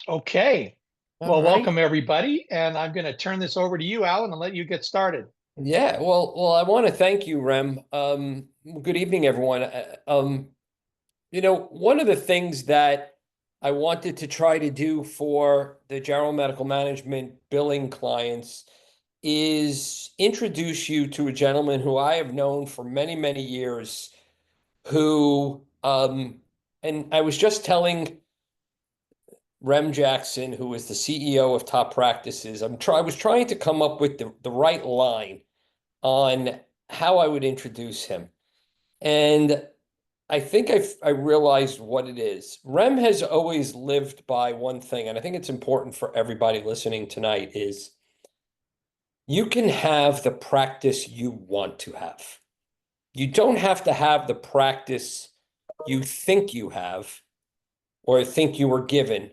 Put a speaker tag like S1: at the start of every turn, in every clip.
S1: Okay.
S2: All
S1: Well,
S2: right.
S1: welcome everybody, and I'm going to turn this over to you, Alan, and let you get started.
S2: Yeah. Well, I want to thank you, Rem. Good evening, everyone. One of the things that I wanted to try to do for the general medical management billing clients is introduce you to a gentleman who I have known for many, many years, and I was just telling Rem Jackson, who is the CEO of Top Practices, I was trying to come up with the right line on how I would introduce him. And I think I realized what it is. Rem has always lived by one thing, and I think it's important for everybody listening tonight is you can have the practice you want to have. You don't have to have the practice you think you have or think you were given,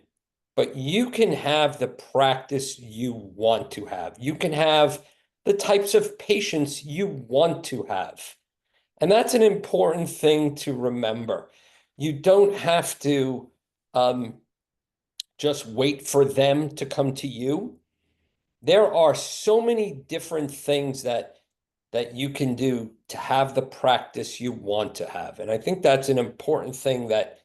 S2: but you can have the practice you want to have. You can have the types of patients you want to have. And that's an important thing to remember. You don't have to um, just wait for them to come to you. There are so many different things that you can do to have the practice you want to have. And I think that's an important thing that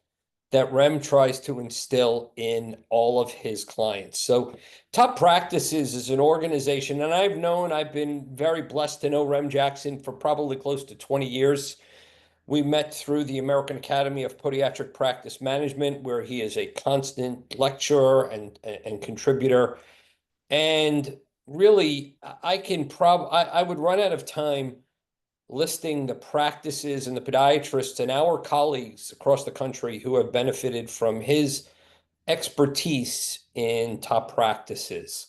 S2: Rem tries to instill in all of his clients. So, Top Practices is an organization, and I've been very blessed to know Rem Jackson for probably close to 20 years. We met through the American Academy of Podiatric Practice Management, where he is a constant lecturer and contributor. And really, I would run out of time listing the practices and the podiatrists and our colleagues across the country who have benefited from his expertise in Top Practices.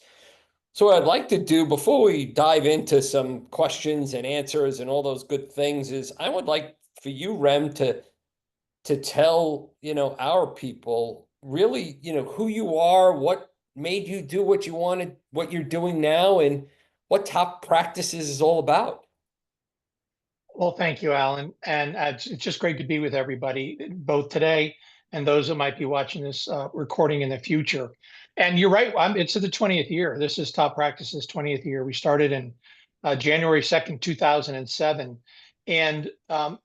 S2: So, what I'd like to do before we dive into some questions and answers and all those good things is I would like for you, Rem, to tell, our people really, who you are, what made you do what you wanted, what you're doing now, and what Top Practices is all about.
S1: Well, thank you, Alan, and it's just great to be with everybody, both today and those that might be watching this recording in the future. And you're right, it's the 20th year. This is Top Practice's 20th year. We started in January 2nd, 2007. And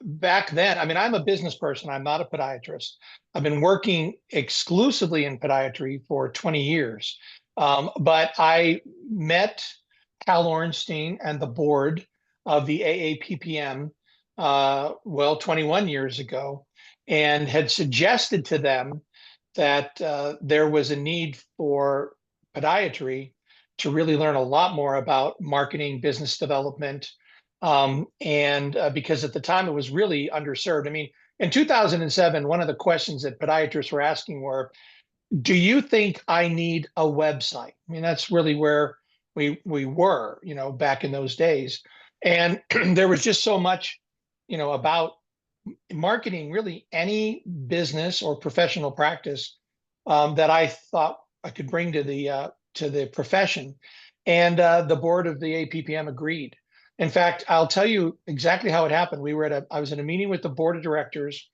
S1: back then, I mean, I'm a business person. I'm not a podiatrist. I've been working exclusively in podiatry for 20 years. But I met Cal Ornstein and the board of the AAPPM, 21 years ago, and had suggested to them that there was a need for podiatry to really learn a lot more about marketing, business development, and because at the time it was really underserved. I mean, in 2007, one of the questions that podiatrists were asking were, do you think I need a website? I mean, that's really where we were, back in those days. And there was just so much, about marketing really any business or professional practice that I thought I could bring to the profession. And the board of the APPM agreed. In fact, I'll tell you exactly how it happened. I was in a meeting with the board of directors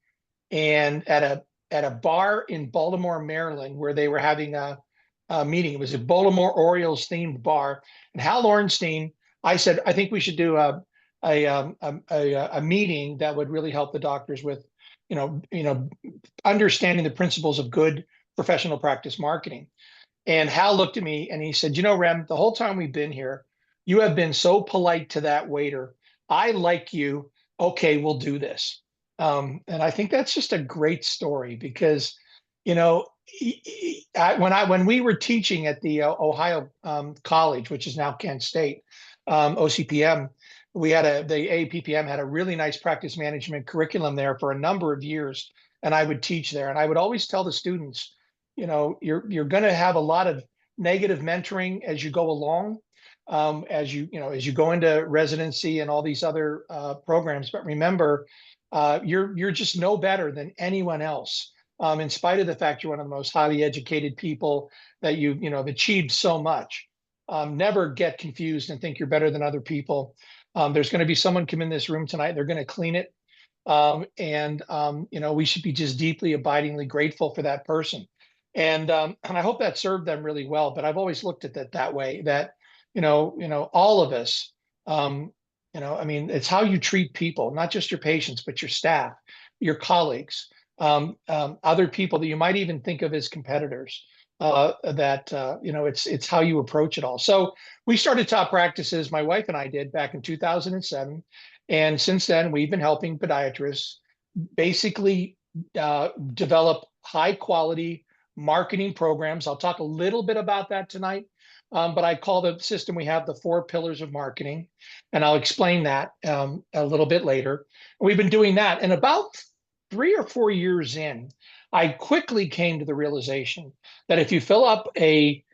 S1: and at a bar in Baltimore, Maryland, where they were having a meeting. It was a Baltimore Orioles themed bar. And Hal Ornstein, I said, I think we should do a meeting that would really help the doctors with, understanding the principles of good professional practice marketing. And Hal looked at me and he said, Rem, the whole time we've been here, you have been so polite to that waiter. I like you. Okay, we'll do this. And I think that's just a great story because, you know, when we were teaching at the Ohio College, which is now Kent State, OCPM, the APPM had a really nice practice management curriculum there for a number of years, and I would teach there, and I would always tell the students, you're going to have a lot of negative mentoring as you go along, as you go into residency and all these other programs. But remember, you're just no better than anyone else. In spite of the fact you're one of the most highly educated people that have achieved so much. Never get confused and think you're better than other people. There's going to be someone come in this room tonight. They're going to clean it, and we should be just deeply, abidingly grateful for that person. And I hope that served them really well. But I've always looked at it that way, that, all of us, I mean, it's how you treat people, not just your patients, but your staff, your colleagues, other people that you might even think of as competitors. It's how you approach it all. So we started Top Practices, my wife and I did, back in 2007, and since then we've been helping podiatrists basically develop high quality marketing programs. I'll talk a little bit about that tonight, but I call the system we have the 4 pillars of marketing, and I'll explain that a little bit later. We've been doing that, and about 3 or 4 years in, I quickly came to the realization that if you fill up a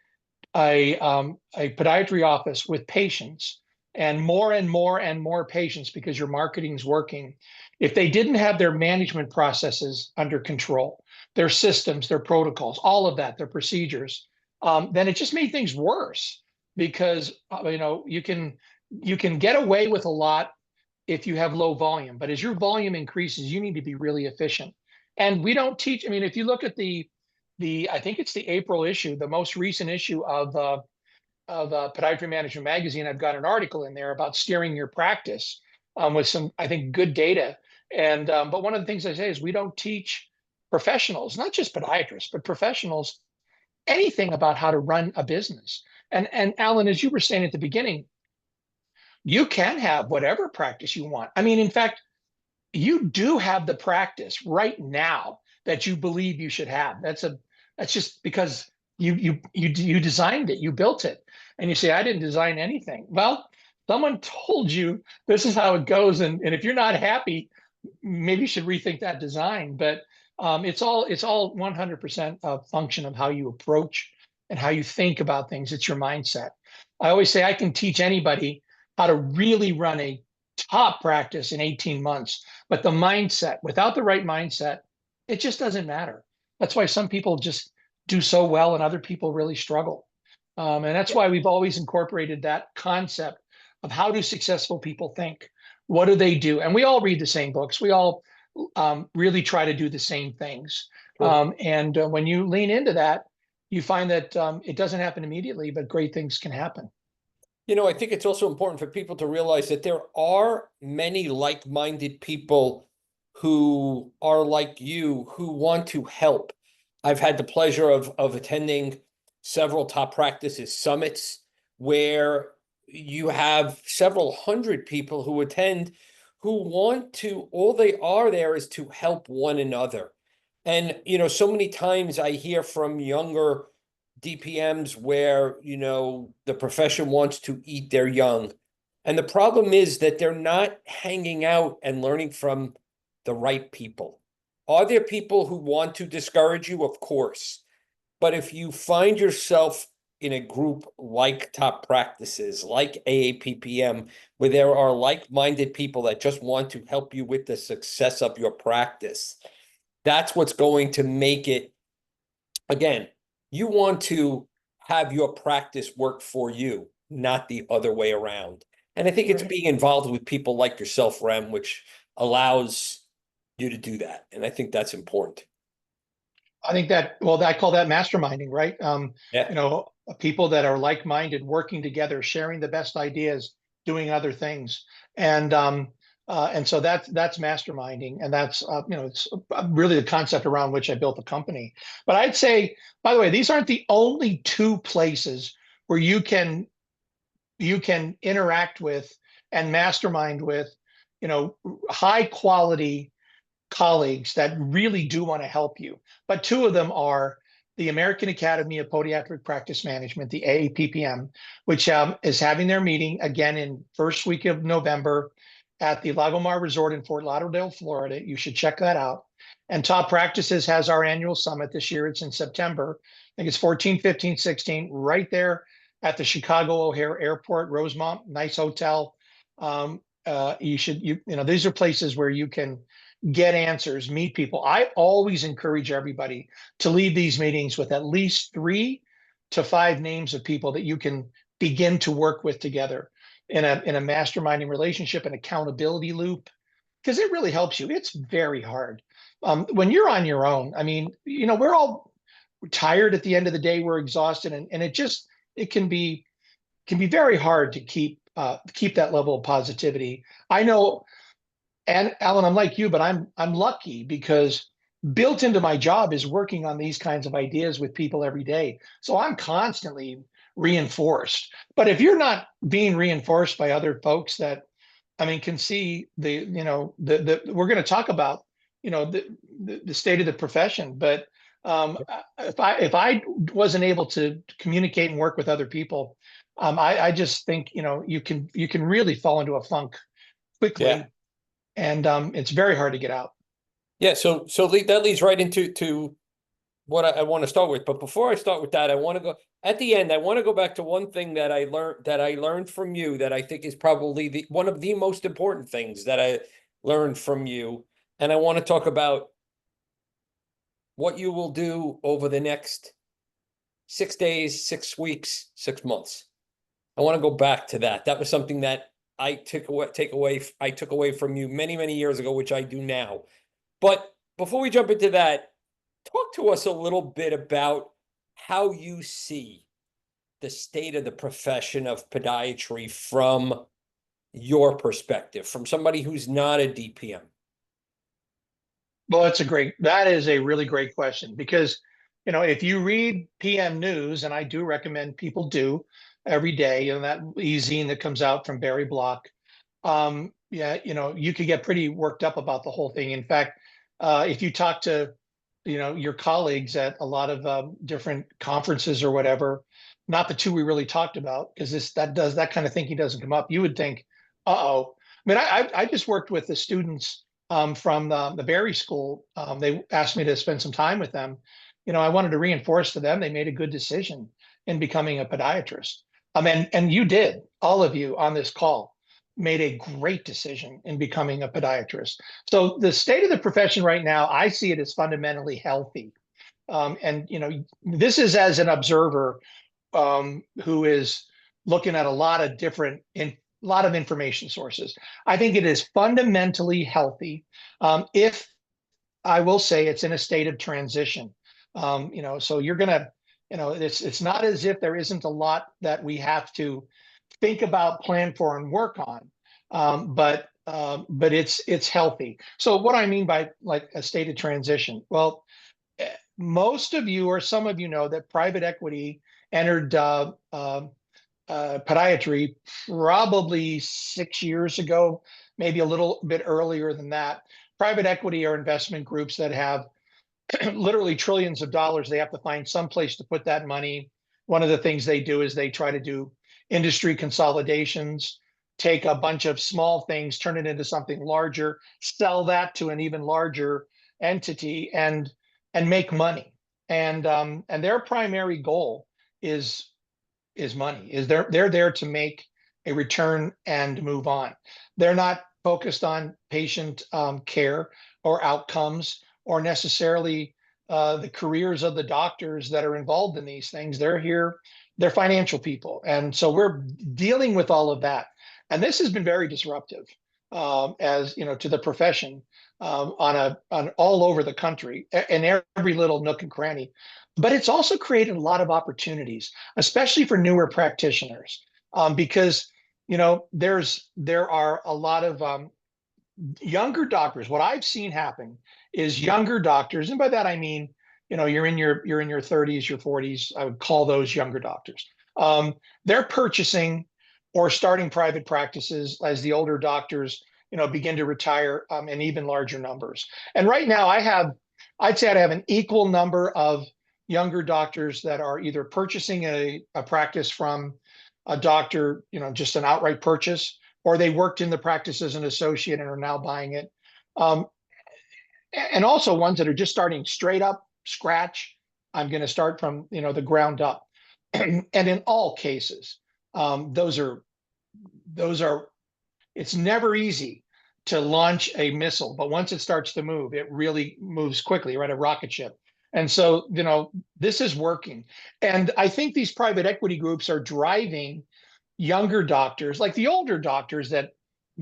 S1: podiatry office with patients, and more and more and more patients, because your marketing's working, if they didn't have their management processes under control, their systems, their protocols, all of that, their procedures, then it just made things worse, because you can get away with a lot if you have low volume, but as your volume increases, you need to be really efficient. And we don't teach. I mean, if you look at the I think it's the April issue, the most recent issue of Podiatry Management Magazine, I've got an article in there about steering your practice, with some, I think, good data. And but one of the things I say is we don't teach professionals, not just podiatrists, but professionals, anything about how to run a business. And Alan, as you were saying at the beginning, you can have whatever practice you want. I mean, in fact, you do have the practice right now that you believe you should have. That's just because you designed it, you built it, and you say, I didn't design anything. Well, someone told you this is how it goes, and if you're not happy, maybe you should rethink that design. But it's all 100% a function of how you approach and how you think about things. It's your mindset. I always say I can teach anybody how to really run a top practice in 18 months. But the mindset, without the right mindset, it just doesn't matter. That's why some people just do so well and other people really struggle. And that's why we've always incorporated that concept of how do successful people think? What do they do? And we all read the same books. We all really try to do the same things.
S2: Sure.
S1: And when you lean into that, you find that it doesn't happen immediately, but great things can happen.
S2: I think it's also important for people to realize that there are many like-minded people who are like you, who want to help. I've had the pleasure of attending several Top Practices summits where you have several hundred people who attend, who want to, all they are there is to help one another. And, so many times I hear from younger DPMs where, the profession wants to eat their young. And the problem is that they're not hanging out and learning from the right people. Are there people who want to discourage you? Of course. But if you find yourself in a group like Top Practices, like AAPPM, where there are like-minded people that just want to help you with the success of your practice, that's what's going to make it. Again, you want to have your practice work for you, not the other way around. And I think it's being involved with people like yourself, Rem, which allows you to do that. And I think that's important.
S1: I think that, well, I call that masterminding, right?
S2: Yeah.
S1: People that are like-minded, working together, sharing the best ideas, doing other things. And so that's masterminding. And that's, it's really the concept around which I built the company. But I'd say, by the way, these aren't the only 2 places where you can interact with and mastermind with, high quality colleagues that really do want to help you. But 2 of them are the American Academy of Podiatric Practice Management, the AAPPM, which is having their meeting again in first week of November at the Lagomar Resort in Fort Lauderdale, Florida. You should check that out. And Top Practices has our annual summit this year. It's in September. I think it's 14, 15, 16, right there at the Chicago O'Hare Airport, Rosemont, nice hotel. These are places where you can get answers, meet people. I always encourage everybody to leave these meetings with at least 3 to 5 names of people that you can begin to work with together in a masterminding relationship, an accountability loop, because it really helps you. It's very hard when you're on your own. I mean, we're tired at the end of the day, we're exhausted, and it can be very hard to keep that level of positivity. I know, and Alan, I'm like you, but I'm lucky because built into my job is working on these kinds of ideas with people every day. So I'm constantly reinforced. But if you're not being reinforced by other folks that, I mean, can see we're going to talk about, the state of the profession, but if I wasn't able to communicate and work with other people, I just think, you can really fall into a funk
S2: Yeah.
S1: quickly, and it's very hard to get out.
S2: Yeah. That leads right into what I want to start with. But before I start with that, I want to go at the end. I want to go back to one thing that I learned from you that I think is probably one of the most important things that I learned from you. And I want to talk about what you will do over the next 6 days, 6 weeks, 6 months. I want to go back to that. That was something that I took away from you many, many years ago, which I do now. But before we jump into that, talk to us a little bit about how you see the state of the profession of podiatry from your perspective, from somebody who's not a DPM.
S1: Well, that is a really great question because, if you read PM News, and I do recommend people do every day, that e-zine that comes out from Barry Block, yeah, you could get pretty worked up about the whole thing. In fact, if you talk to, your colleagues at a lot of different conferences or whatever, not the two we really talked about, because that kind of thinking doesn't come up. You would think, uh-oh. I mean, I just worked with the students from the Barry School. They asked me to spend some time with them. I wanted to reinforce to them they made a good decision in becoming a podiatrist. And you did, all of you on this call made a great decision in becoming a podiatrist. So the state of the profession right now, I see it as fundamentally healthy. And this is as an observer who is looking at a lot of information sources. I think it is fundamentally healthy. If I will say it's in a state of transition. So you're gonna, it's not as if there isn't a lot that we have to think about, plan for, and work on. But it's healthy. So what I mean by like a state of transition, well, most of you or some of you know that private equity entered podiatry probably 6 years ago, maybe a little bit earlier than that. Private equity are investment groups that have literally trillions of dollars. They have to find some place to put that money. One of the things they do is they try to do industry consolidations, take a bunch of small things, turn it into something larger, sell that to an even larger entity, and make money. And their primary goal is money. They're there to make a return and move on. They're not focused on patient care or outcomes or necessarily the careers of the doctors that are involved in these things. They're financial people. And so we're dealing with all of that. And this has been very disruptive, as to the profession, on all over the country, in every little nook and cranny. But it's also created a lot of opportunities, especially for newer practitioners, because there are a lot of younger doctors. What I've seen happen is younger doctors, and by that I mean, you're in your 30s, your 40s. I would call those younger doctors. They're purchasing or starting private practices as the older doctors, begin to retire in even larger numbers. And right now, I'd say I have an equal number of younger doctors that are either purchasing a practice from a doctor, just an outright purchase, or they worked in the practice as an associate and are now buying it. And also ones that are just starting straight up scratch. I'm going to start from, the ground up. And in all cases, those are, it's never easy to launch a missile, but once it starts to move, it really moves quickly, right? A rocket ship. And so, this is working. And I think these private equity groups are driving younger doctors, like the older doctors that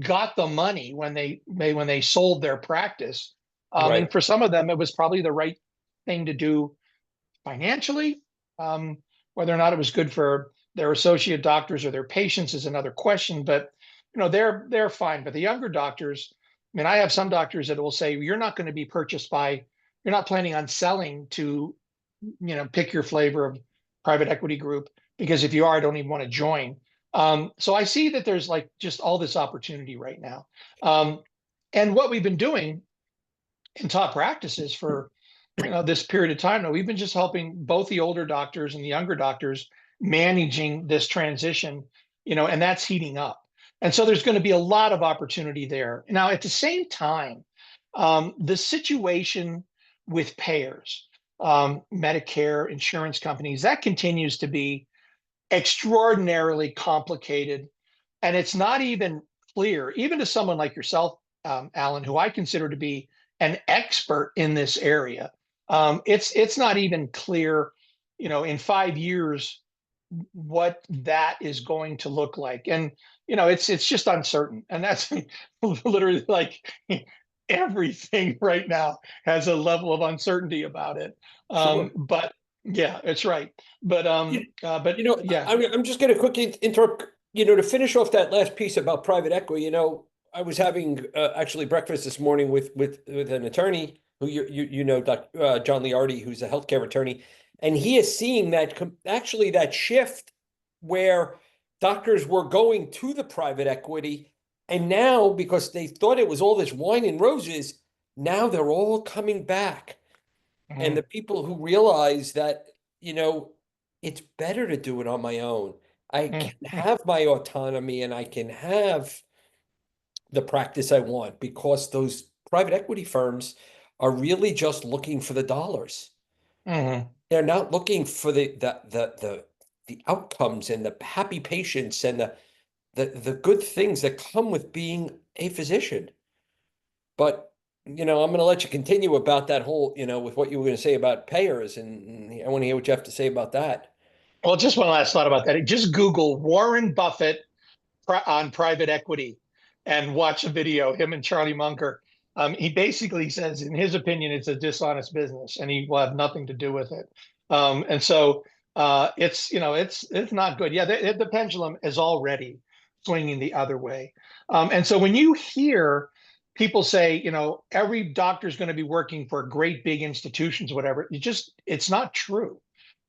S1: got the money when they sold their practice. And
S2: Right.
S1: for some of them, it was probably the right thing to do financially. Um, Whether or not it was good for their associate doctors or their patients is another question, but they're fine. But the younger doctors, I mean, I have some doctors that will say you're not going to be purchased by, you're not planning on selling to, pick your flavor of private equity group, because if you are, I don't even want to join. So I see that there's like just all this opportunity right now. And what we've been doing in top practices for this period of time now, we've been just helping both the older doctors and the younger doctors managing this transition, and that's heating up. And so there's going to be a lot of opportunity there. Now, at the same time, the situation with payers, Medicare, insurance companies, that continues to be extraordinarily complicated. And it's not even clear, even to someone like yourself, Alan, who I consider to be an expert in this area. It's not even clear, in 5 years, what that is going to look like. And it's just uncertain. And that's literally like everything right now has a level of uncertainty about it.
S2: Sure.
S1: But yeah, it's right. But yeah.
S2: I'm just going to quickly interrupt, to finish off that last piece about private equity. I was having actually breakfast this morning with an attorney who John Liardi, who's a healthcare attorney, and he is seeing that actually that shift where doctors were going to the private equity, and now because they thought it was all this wine and roses, now they're all coming back. And the people who realize that, it's better to do it on my own. I can have my autonomy and I can have the practice I want, because those private equity firms are really just looking for the dollars.
S1: Mhm.
S2: They're not looking for the outcomes and the happy patients and the good things that come with being a physician. But I'm going to let you continue about that whole, with what you were going to say about payers, and I want to hear what you have to say about that.
S1: Well, just one last thought about that. Just Google Warren Buffett on private equity and watch a video, him and Charlie Munger. He basically says, in his opinion, it's a dishonest business and he will have nothing to do with it. And so it's not good. Yeah, the pendulum is already swinging the other way. And so when you hear people say, every doctor is going to be working for great big institutions, whatever, it's not true.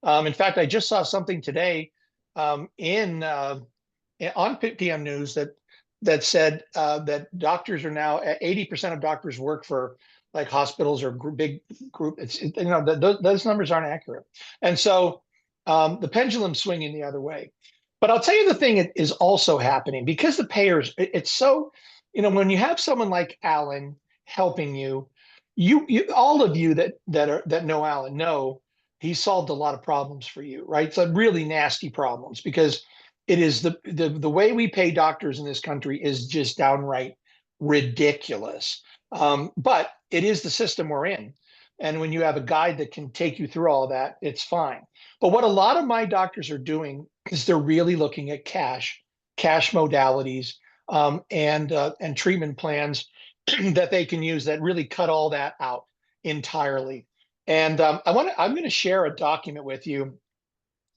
S1: In fact, I just saw something today in on PM News that said that doctors are now 80% of doctors work for like hospitals or big group. Those numbers aren't accurate, and so the pendulum's swinging the other way. But I'll tell you the thing that is also happening, because the payers. It's so, when you have someone like Alan helping you, you all of you that know Alan know he solved a lot of problems for you, right? Some really nasty problems, because it is the way we pay doctors in this country is just downright ridiculous. But it is the system we're in. And when you have a guide that can take you through all that, it's fine. But what a lot of my doctors are doing is they're really looking at cash modalities, and treatment plans that they can use that really cut all that out entirely. And I'm going to share a document with you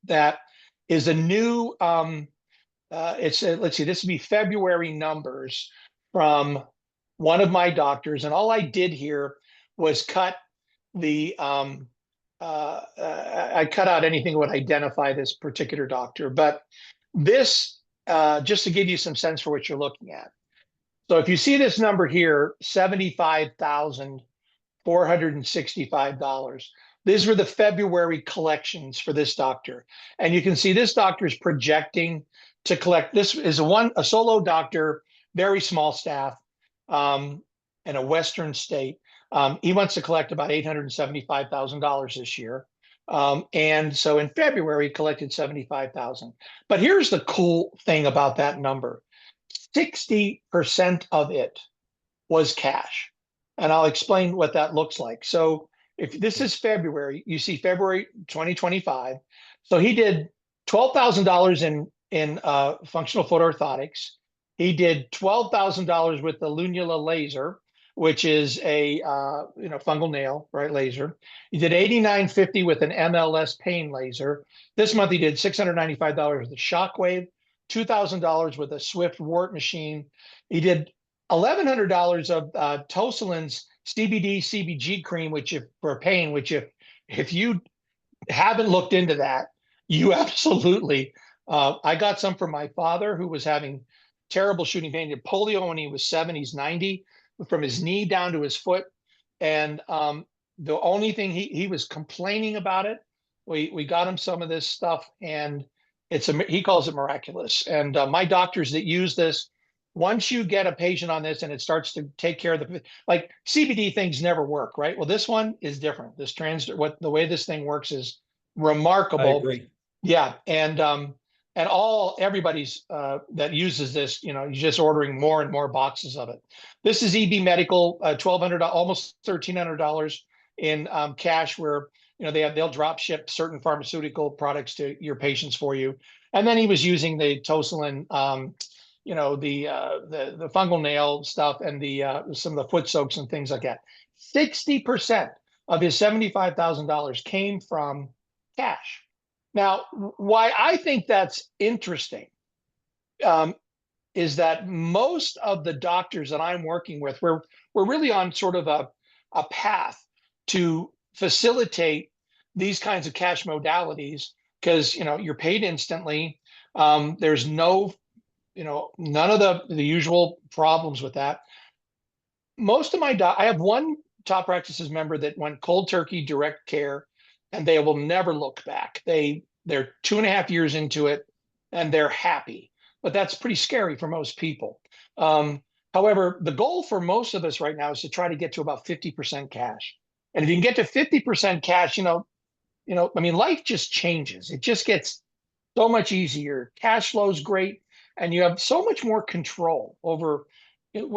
S1: that is a new let's see, this would be February numbers from one of my doctors, and all I did here was cut the I cut out anything that would identify this particular doctor. But this, just to give you some sense for what you're looking at. So if you see this number here, $75,465. These were the February collections for this doctor. And you can see this doctor is projecting to collect. This is a solo doctor, very small staff, in a Western state. He wants to collect about $875,000 this year. And so in February, he collected 75,000. But here's the cool thing about that number. 60% of it was cash. And I'll explain what that looks like. So if this is February, you see February 2025. So he did $12,000 in functional foot orthotics. He did $12,000 with the Lunula laser, which is a fungal nail, right, laser. He did $89.50 with an MLS pain laser. This month he did $695 with a Shockwave, $2,000 with a Swift wart machine. He did $1,100 of Tosalin's CBD CBG cream, which for pain, which if you haven't looked into that, you absolutely. I got some from my father, who was having terrible shooting pain. He had polio when he was 7. He's 90, from his knee down to his foot. And the only thing he was complaining about it, we got him some of this stuff, and he calls it miraculous. And my doctors that use this, once you get a patient on this and it starts to take care of like CBD things never work, right? Well, this one is different. The way this thing works is
S2: I
S1: remarkable.
S2: agree.
S1: Yeah, and everybody's that uses this, you're just ordering more and more boxes of it. This is EB Medical, $1,200, almost $1,300 in cash, where they'll drop ship certain pharmaceutical products to your patients for you. And then he was using the Tosalin, the fungal nail stuff, and the some of the foot soaks and things like that. 60% of his $75,000 came from cash. Now, why I think that's interesting is that most of the doctors that I'm working with, we're really on sort of a path to facilitate these kinds of cash modalities, because you're paid instantly. There's none of the usual problems with that. Most of I have one Top Practices member that went cold turkey direct care, and they will never look back. They're 2.5 years into it, and they're happy. But that's pretty scary for most people. However, the goal for most of us right now is to try to get to about 50% cash. And if you can get to 50% cash, life just changes. It just gets so much easier. Cash flow is great, and you have so much more control over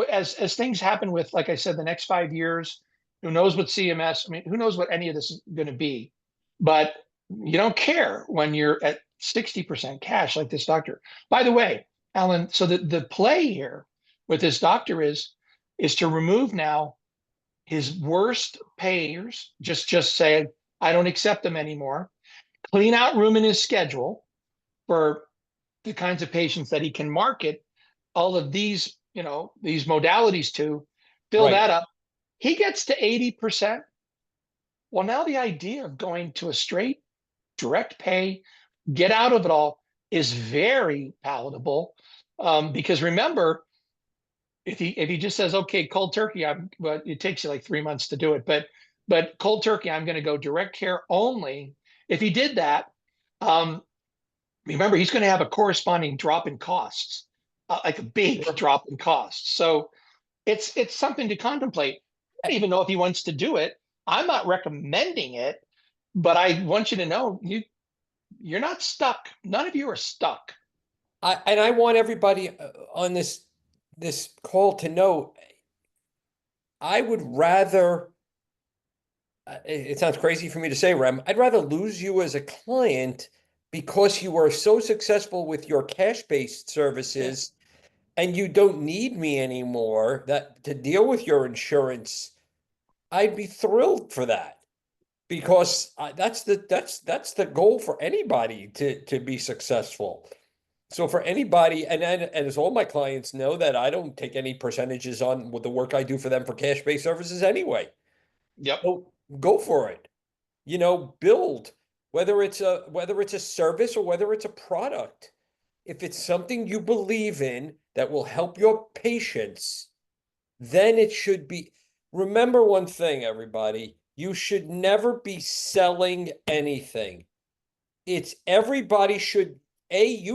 S1: as things happen with, like I said, the next 5 years. Who knows what CMS? Who knows what any of this is going to be? But you don't care when you're at 60% cash, like this doctor. By the way, Alan, so the play here with this doctor is to remove now his worst payers. Just say, I don't accept them anymore. Clean out room in his schedule for the kinds of patients that he can market all of these, these modalities to. Fill
S2: Right.
S1: that up. He gets to 80%. Well, now the idea of going to a straight direct pay, get out of it all, is very palatable. Because remember, if he just says, okay, cold turkey, but it takes you like 3 months to do it, but cold turkey, I'm going to go direct care only. If he did that, remember, he's going to have a corresponding drop in costs, like a big drop in costs. So it's something to contemplate. I don't even know if he wants to do it. I'm not recommending it, but I want you to know you're not stuck. None of you are stuck.
S2: I want everybody on this call to know, I would rather, it sounds crazy for me to say, Rem, I'd rather lose you as a client because you are so successful with your cash-based services and you don't need me anymore to deal with your insurance. I'd be thrilled for that, because that's the goal for anybody to be successful. So for anybody, and as all my clients know, that I don't take any percentages on the work I do for them for cash-based services anyway.
S1: Yep.
S2: So go for it. Build, whether it's a service or whether it's a product. If it's something you believe in that will help your patients, then it should be. Remember one thing, everybody, you should never be selling anything. You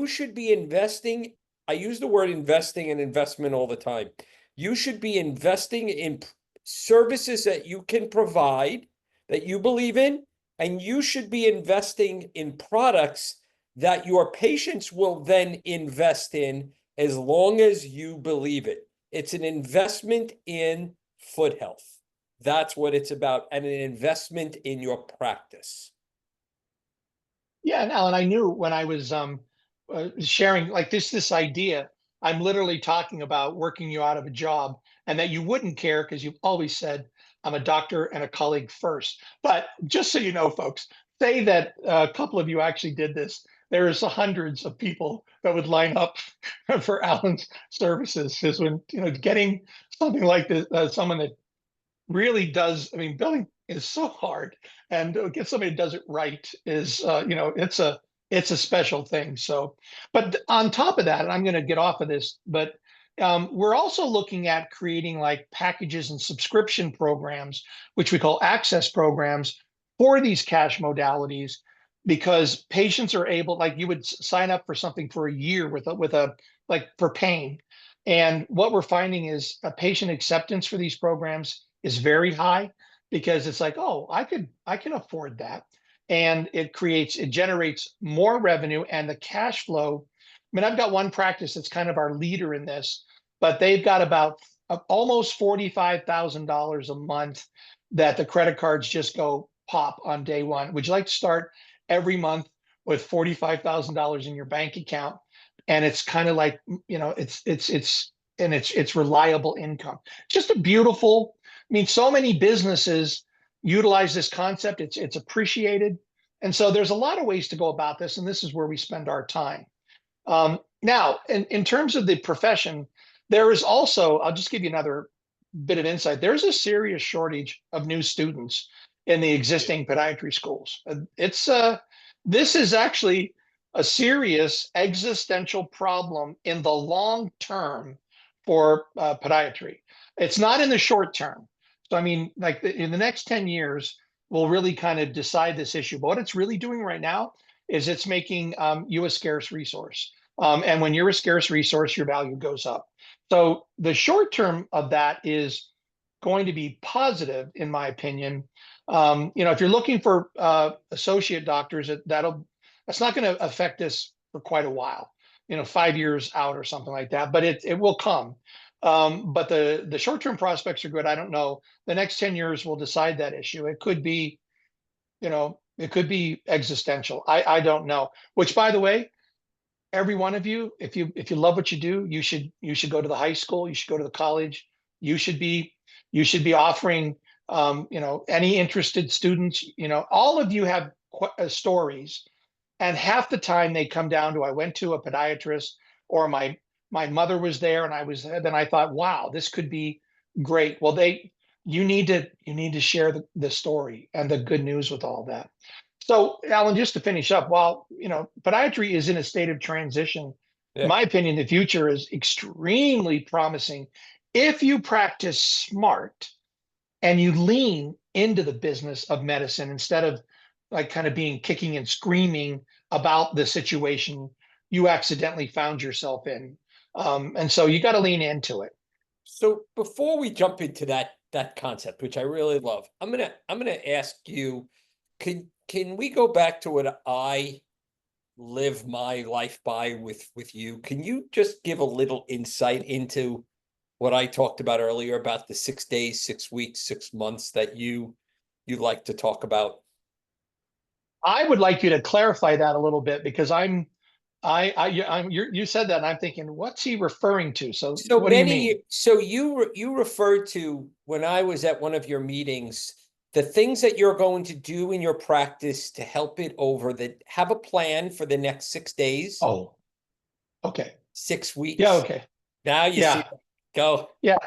S2: should be investing. I use the word investing and investment all the time. You should be investing in services that you can provide, that you believe in, and you should be investing in products that your patients will then invest in, as long as you believe it. It's an investment in foot health. That's what it's about, and an investment in your practice.
S1: Yeah, and Alan, I knew when I was sharing like this idea, I'm literally talking about working you out of a job, and that you wouldn't care because you've always said, I'm a doctor and a colleague first. But just so you know, folks, say that a couple of you actually did this. There's hundreds of people that would line up for Alan's services. Because when, getting something like this, someone that really does, I mean, billing is so hard, and to get somebody who does it right is, it's a special thing. So, but on top of that, and I'm going to get off of this, but we're also looking at creating like packages and subscription programs, which we call access programs for these cash modalities, because patients are able, like you would sign up for something for a year with a like for pain. And what we're finding is a patient acceptance for these programs is very high, because it's like, oh, I can afford that. And it generates more revenue, and the cash flow. I mean, I've got one practice that's kind of our leader in this, but they've got about almost $45,000 a month that the credit cards just go pop on day one. Would you like to start every month with $45,000 in your bank account? And it's kind of like, it's reliable income. Just a beautiful. I mean, so many businesses utilize this concept. It's appreciated, and so there's a lot of ways to go about this, and this is where we spend our time. Now, in terms of the profession, there is also, I'll just give you another bit of insight. There's a serious shortage of new students in the existing podiatry schools. This is actually a serious existential problem in the long term for podiatry. It's not in the short term. So, I mean, like in the next 10 years, we'll really kind of decide this issue. But what it's really doing right now is it's making you a scarce resource. And when you're a scarce resource, your value goes up. So the short term of that is going to be positive, in my opinion. If you're looking for associate doctors, that's not going to affect us for quite a while. 5 years out or something like that. But it will come. But the short term prospects are good. I don't know. The next 10 years will decide that issue. It could be, it could be existential. I don't know. Which, by the way, every one of you, if you love what you do, you should go to the high school, you should go to the college, you should be offering, any interested students, all of you have stories, and half the time they come down to, I went to a podiatrist, or my mother was there and then I thought, wow, this could be great. Well, you need to share the story and the good news with all that. So, Alan, just to finish up, while podiatry is in a state of transition, in
S2: Yeah.
S1: my opinion, the future is extremely promising if you practice smart and you lean into the business of medicine instead of like kind of being kicking and screaming about the situation you accidentally found yourself in. And so you got to lean into it.
S2: So before we jump into that concept, which I really love, I'm gonna ask you, can we go back to what I live my life by with you? Can you just give a little insight into what I talked about earlier about the 6 days, 6 weeks, 6 months that you like to talk about?
S1: I would like you to clarify that a little bit, because you said that and I'm thinking, what's he referring to? So
S2: So
S1: what do you mean?
S2: so you referred to, when I was at one of your meetings, the things that you're going to do in your practice to help it over, that have a plan for the next 6 days,
S1: Oh, okay.
S2: six
S1: Yeah,
S2: weeks.
S1: okay.
S2: Now you see,
S1: Yeah.
S2: go.
S1: Yeah.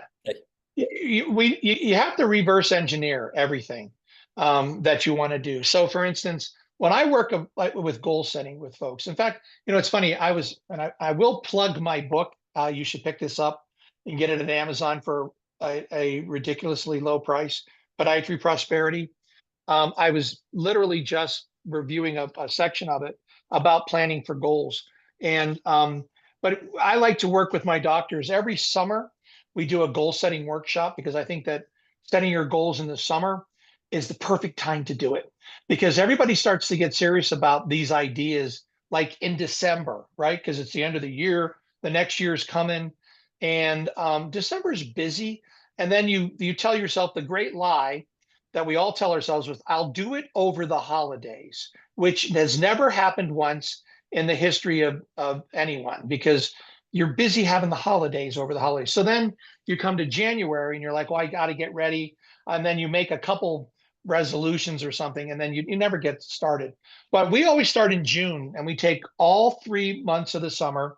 S1: You have to reverse engineer everything that you want to do. So, for instance, when I work like with goal setting with folks, in fact, it's funny. I will plug my book. You should pick this up and get it at Amazon for a ridiculously low price. Podiatry Prosperity. I was literally just reviewing a section of it about planning for goals. And but I like to work with my doctors every summer. We do a goal setting workshop, because I think that setting your goals in the summer is the perfect time to do it, because everybody starts to get serious about these ideas like in December, right? Because it's the end of the year, the next year is coming, and December is busy. And then you tell yourself the great lie that we all tell ourselves with, I'll do it over the holidays, which has never happened once in the history of anyone, because you're busy having the holidays over the holidays. So then you come to January and you're like, well, I got to get ready. And then you make a couple resolutions or something, and then you never get started. But we always start in June and we take all 3 months of the summer,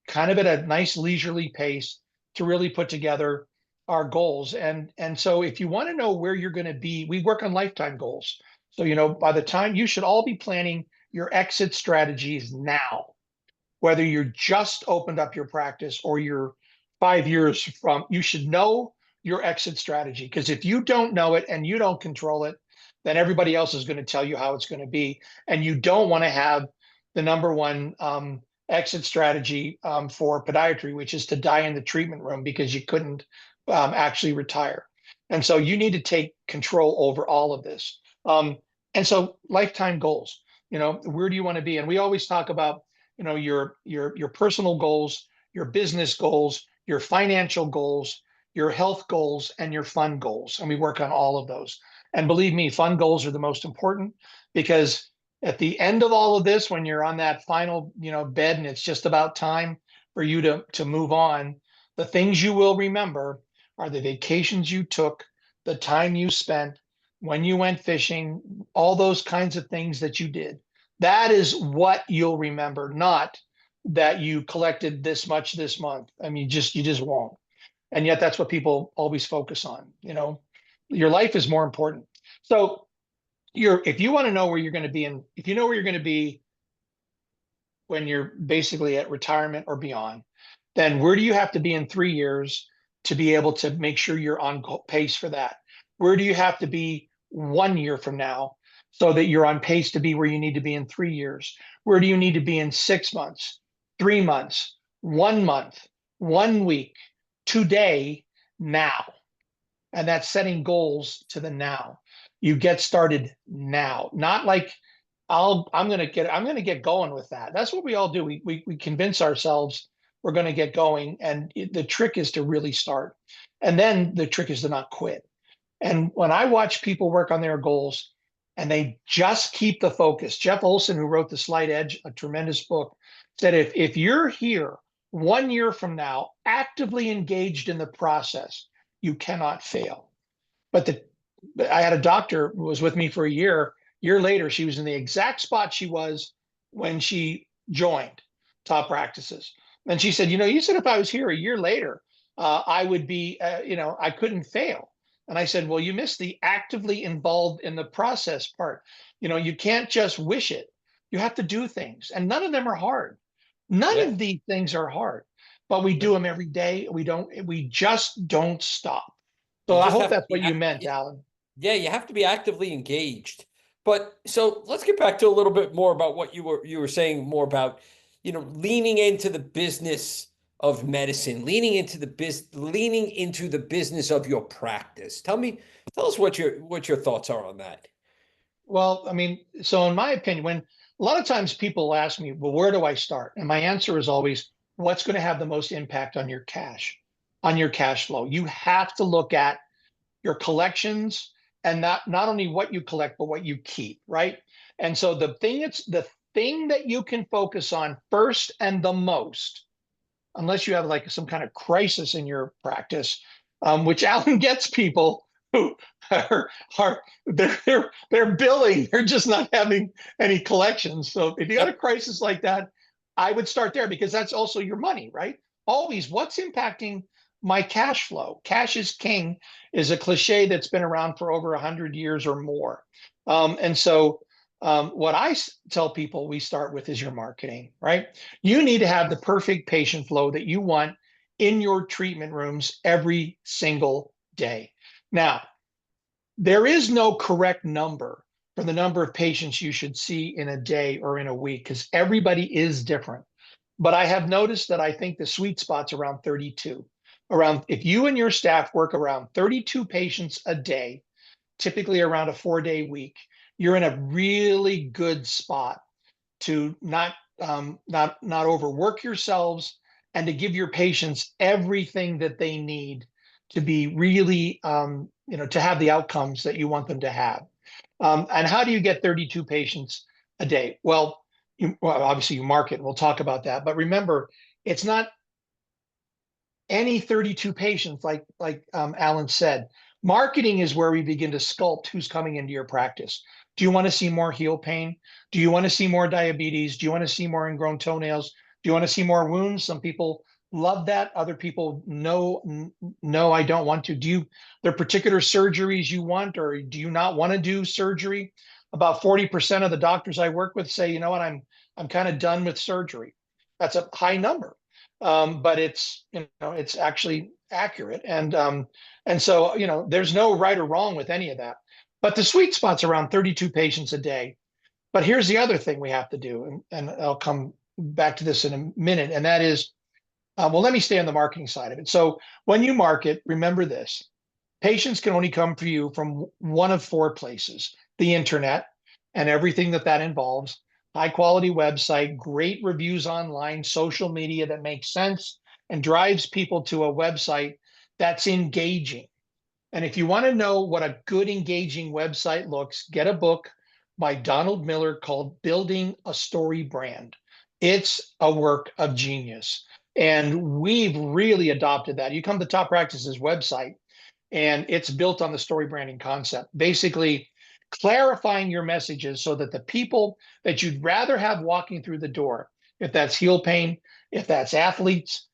S1: kind of at a nice leisurely pace to really put together our goals. And so if you want to know where you're going to be, we work on lifetime goals. So, by the time you should all be planning your exit strategies now, whether you're just opened up your practice or you're 5 years from, you should know your exit strategy. Because if you don't know it and you don't control it, then everybody else is going to tell you how it's going to be. And you don't want to have the number one exit strategy for podiatry, which is to die in the treatment room because you couldn't actually retire. And so you need to take control over all of this. And so lifetime goals, where do you want to be? And we always talk about your personal goals, your business goals, your financial goals, your health goals, and your fun goals. And we work on all of those. And believe me, fun goals are the most important, because at the end of all of this, when you're on that final, bed and it's just about time for you to move on, the things you will remember are the vacations you took, the time you spent, when you went fishing, all those kinds of things that you did. That is what you'll remember, not that you collected this much this month. I mean, you just won't. And yet that's what people always focus on. Your life is more important. So if you want to know where you're going to be, and if you know where you're going to be when you're basically at retirement or beyond, then where do you have to be in 3 years to be able to make sure you're on pace for that? Where do you have to be 1 year from now so that you're on pace to be where you need to be in 3 years? Where do you need to be in 6 months, 3 months, 1 month, 1 week, today, now? And that's setting goals to the now. You get started now, not like I'm gonna get going with that. That's what we all do. We convince ourselves we're gonna get going, and the trick is to really start. And then the trick is to not quit. And when I watch people work on their goals and they just keep the focus, Jeff Olson, who wrote The Slight Edge, a tremendous book, said if you're here 1 year from now, actively engaged in the process, you cannot fail. But I had a doctor who was with me for a year later, she was in the exact spot she was when she joined Top Practices. And she said, you said if I was here a year later, I would be, I couldn't fail. And I said, well, you missed the actively involved in the process part. You can't just wish it. You have to do things. And none of them are hard. None
S2: Yeah.
S1: of these things are hard, but we do them every day. We just don't stop. So
S2: You
S1: I
S2: just
S1: hope
S2: have to
S1: that's
S2: be
S1: what you meant, Alan.
S2: yeah, you have to be actively engaged. But so let's get back to a little bit more about what you were saying more about, leaning into the business of medicine, leaning into the business of your practice. Tell us what your thoughts are on that.
S1: Well, I mean, so in my opinion, when a lot of times people ask me, well, where do I start? And my answer is always, what's going to have the most impact on your cash flow? You have to look at your collections, and not only what you collect, but what you keep, right? And so the thing that you can focus on first and the most, unless you have like some kind of crisis in your practice, which Alan gets people who are they're billing, they're just not having any collections. So if you got a
S2: Yep.
S1: crisis like that, I would start there, because that's also your money, right? Always, what's impacting my cash flow? Cash is king is a cliche that's been around for over 100 years or more. And so what I tell people we start with is your marketing, right? You need to have the perfect patient flow that you want in your treatment rooms every single day. Now, there is no correct number for the number of patients you should see in a day or in a week, because everybody is different. But I have noticed that I think the sweet spot's around 32. If you and your staff work around 32 patients a day, typically around a 4-day week, you're in a really good spot to not overwork yourselves, and to give your patients everything that they need to be really to have the outcomes that you want them to have. And how do you get 32 patients a day? Well, obviously you market, and we'll talk about that. But remember, it's not any 32 patients, like Alan said, marketing is where we begin to sculpt who's coming into your practice. Do you want to see more heel pain? Do you want to see more diabetes? Do you want to see more ingrown toenails? Do you want to see more wounds? Some people love that. Other people, no, I don't want to. There particular surgeries you want, or do you not want to do surgery? About 40% of the doctors I work with say, you know what, I'm kind of done with surgery. That's a high number, but it's actually accurate, and so there's no right or wrong with any of that. But the sweet spot's around 32 patients a day. But here's the other thing we have to do, and I'll come back to this in a minute, and that is, well, let me stay on the marketing side of it. So when you market, remember this: patients can only come for you from one of four places: the internet and everything that involves, high quality website, great reviews online, social media that makes sense and drives people to a website that's engaging. And if you want to know what a good engaging website looks, get a book by Donald Miller called Building a Story Brand. It's a work of genius. And we've really adopted that. You come to Top Practice's website, and it's built on the story branding concept. Basically, clarifying your messages so that the people that you'd rather have walking through the door, if that's heel pain, if that's athletes,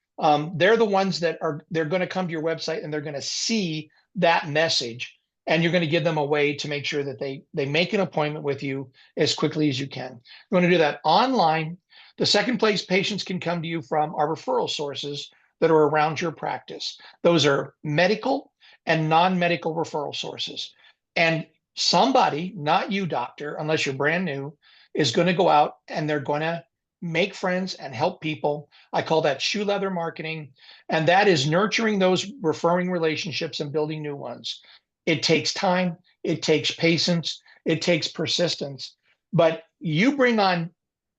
S1: they're the ones they're going to come to your website and they're going to see that message, and you're going to give them a way to make sure that they make an appointment with you as quickly as you can. You want to do that online. The second place patients can come to you from are referral sources that are around your practice. Those are medical and non-medical referral sources. And somebody, not you, doctor, unless you're brand new, is going to go out and they're going to make friends and help people. I call that shoe leather marketing. And that is nurturing those referring relationships and building new ones. It takes time, it takes patience, it takes persistence. But you bring on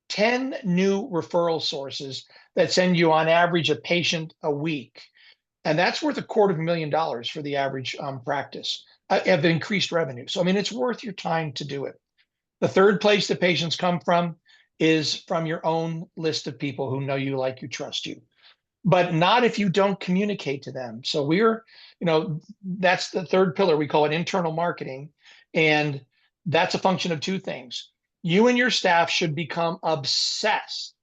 S1: 10 new referral sources that send you on average a patient a week. And that's worth $250,000 for the average practice of increased revenue. So, I mean, it's worth your time to do it. The third place that patients come from is from your own list of people who know you, like you, trust you, but not if you don't communicate to them. So that's the third pillar. We call it internal marketing. And that's a function of two things. You and your staff should become obsessed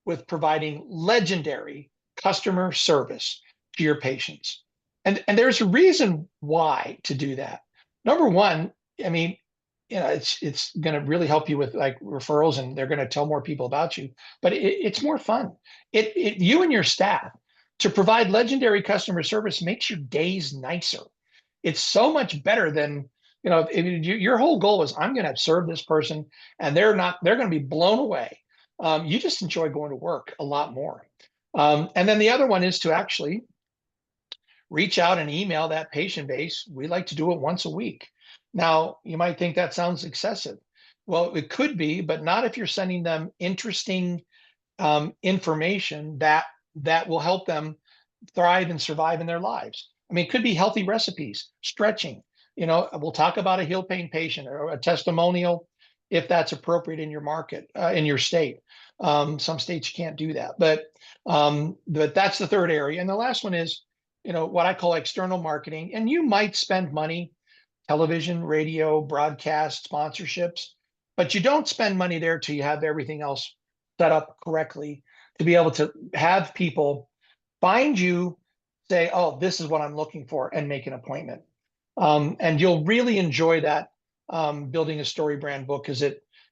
S1: with providing legendary customer service to your patients. And there's a reason why to do that. Number one, I mean, it's going to really help you with like referrals, and they're going to tell more people about you, but it's more fun. You and your staff to provide legendary customer service makes your days nicer. It's so much better than, if your whole goal is, I'm going to serve this person and they're going to be blown away. You just enjoy going to work a lot more. And then the other one is to actually reach out and email that patient base. We like to do it once a week. Now, you might think that sounds excessive. Well, it could be, but not if you're sending them interesting information that will help them thrive and survive in their lives. I mean, it could be healthy recipes, stretching. We'll talk about a heel pain patient or a testimonial if that's appropriate in your market, in your state. Some states you can't do that, but that's the third area. And the last one is, what I call external marketing. And you might spend money, television, radio, broadcast, sponsorships, but you don't spend money there till you have everything else set up correctly to be able to have people find you, say, oh, this is what I'm looking for, and make an appointment. And you'll really enjoy that Building a Story Brand book, because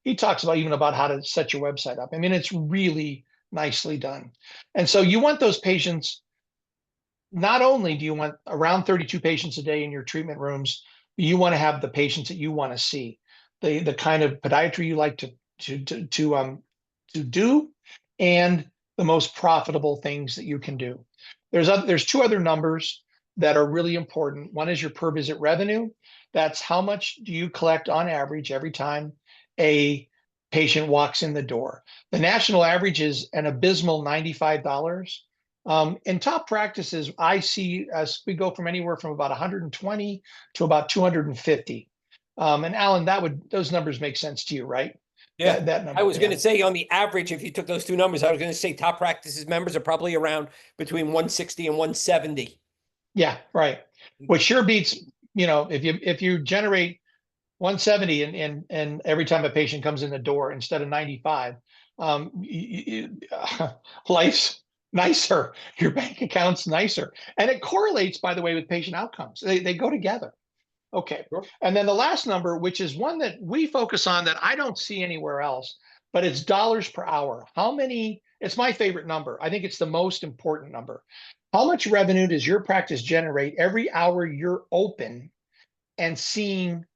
S1: he talks about even about how to set your website up. I mean, it's really nicely done. And so you want those patients. Not only do you want around 32 patients a day in your treatment rooms, you want to have the patients that you want to see, the kind of podiatry you like to do, and the most profitable things that you can do. There's two other numbers that are really important. One is your per visit revenue. That's how much do you collect on average every time a patient walks in the door. The national average is an abysmal $95. In Top Practices, I see as we go from anywhere from about 120 to about 250. And Alan, those numbers make sense to you, right?
S2: Yeah.
S1: that
S2: I
S1: number.
S2: was going
S1: Yeah.
S2: to say on the average, if you took those two numbers, I was going to say top practices members are probably around between 160 and 170.
S1: Yeah, right. Which sure beats, if you generate 170 and every time a patient comes in the door instead of 95, life's nicer. Your bank account's nicer. And it correlates, by the way, with patient outcomes. They go together. Okay.
S2: Sure.
S1: And then the last number, which is one that we focus on that I don't see anywhere else, but it's dollars per hour. It's my favorite number. I think it's the most important number. How much revenue does your practice generate every hour you're open and seeing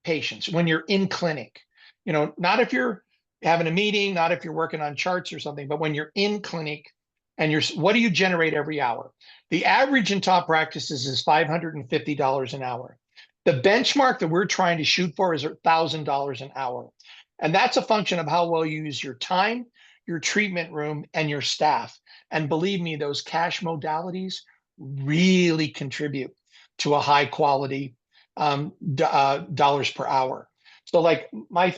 S1: patients when you're in clinic? Not if you're having a meeting, not if you're working on charts or something, but when you're in clinic and what do you generate every hour? The average in top practices is $550 an hour. The benchmark that we're trying to shoot for is $1,000 an hour. And that's a function of how well you use your time, your treatment room, and your staff. And believe me, those cash modalities really contribute to a high quality dollars per hour. So like